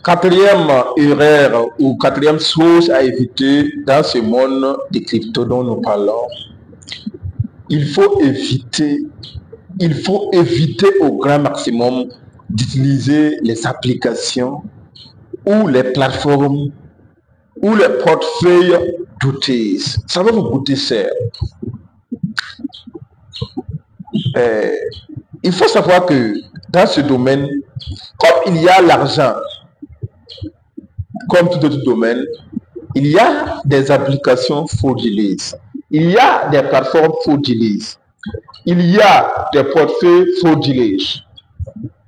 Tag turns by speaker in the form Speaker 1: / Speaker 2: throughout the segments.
Speaker 1: Quatrième erreur ou quatrième chose à éviter dans ce monde des cryptos dont nous parlons, il faut éviter au grand maximum d'utiliser les applications ou les plateformes ou les portefeuilles doutés. Ça va vous coûter cher. Il faut savoir que dans ce domaine, comme il y a l'argent, comme tout autre domaine, il y a des applications frauduleuses, il y a des plateformes frauduleuses, il y a des portefeuilles frauduleux.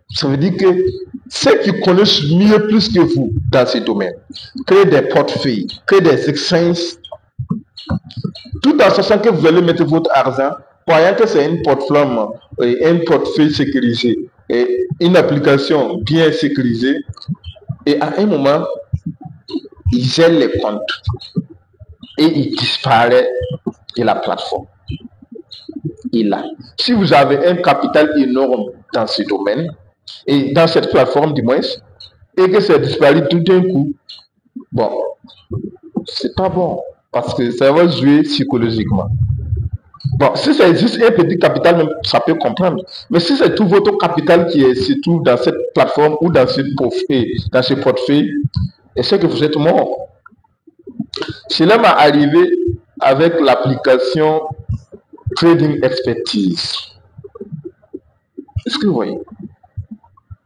Speaker 1: Ça veut dire que ceux qui connaissent mieux plus que vous dans ce domaine créent des portefeuilles, créent des exchanges, tout en sachant que vous allez mettre votre argent, croyant que c'est une plateforme, un portefeuille sécurisé, et une application bien sécurisée, et à un moment, ils gèlent les comptes et ils disparaissent de la plateforme. Et là, si vous avez un capital énorme dans ce domaine, et dans cette plateforme du moins, et que ça disparaît tout d'un coup, bon, c'est pas bon, parce que ça va jouer psychologiquement. Bon, si c'est juste un petit capital, ça peut comprendre. Mais si c'est tout votre capital qui se trouve dans cette plateforme ou dans ce portefeuille, et c'est que vous êtes mort. Cela m'est arrivé avec l'application Trading Expertise. Est-ce que vous voyez?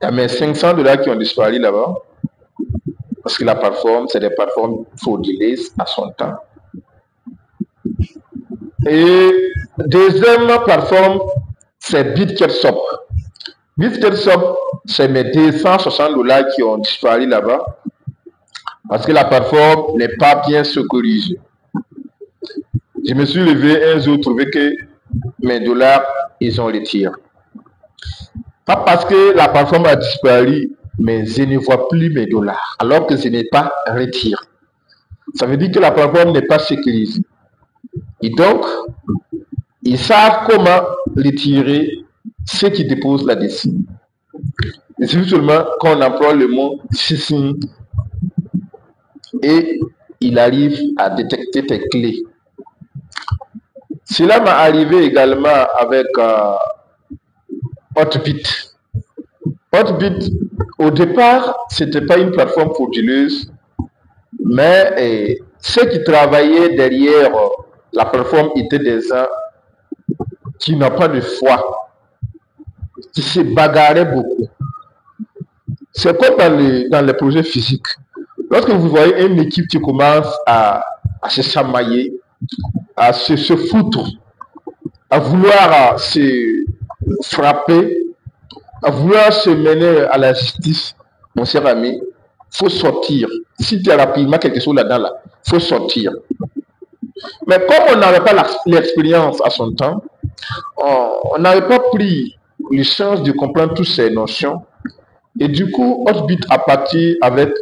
Speaker 1: Il y a mes $500 qui ont disparu là-bas. Parce que la plateforme, c'est des plateformes frauduleuses à son temps. Et deuxième plateforme, c'est BitGetSwap. BitGetSwap, c'est mes $260 qui ont disparu là-bas. Parce que la plateforme n'est pas bien sécurisée. Je me suis levé un jour, trouvé que mes dollars, ils ont retiré. Pas parce que la plateforme a disparu, mais je ne vois plus mes dollars, alors que je n'ai pas retiré. Ça veut dire que la plateforme n'est pas sécurisée. Et donc, ils savent comment retirer ceux qui déposent là-dessus. Il suffit seulement qu'on emploie le mot phishing et il arrive à détecter tes clés. Cela m'est arrivé également avec Hotbit. Hotbit, au départ, ce n'était pas une plateforme frauduleuse, mais ceux qui travaillaient derrière la plateforme étaient des gens qui n'ont pas de foi, qui se bagarraient beaucoup. C'est comme dans les projets physiques. Lorsque vous voyez une équipe qui commence à se chamailler, à se foutre, à vouloir se frapper, à vouloir se mener à la justice, mon cher ami, il faut sortir. Si tu as rapidement quelque chose là-dedans, il faut sortir. Mais comme on n'avait pas l'expérience à son temps, on n'avait pas pris le chance de comprendre toutes ces notions. Et du coup, Hotbit a parti avec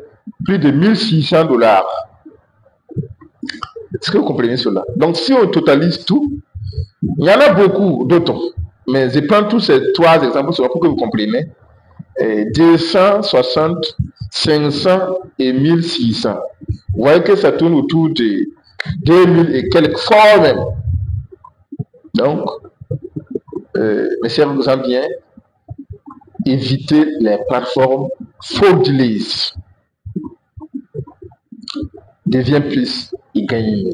Speaker 1: plus de $1 600. Est-ce que vous comprenez cela? Donc, si on totalise tout, il y en a beaucoup d'autres. Mais je prends tous ces trois exemples pour que vous compreniez. 260, 500 et 1600. Vous voyez que ça tourne autour de 2000 et quelques fois même. Donc, mes chers bien, évitez les plateformes frauduleuses. Deviens plus et gagne.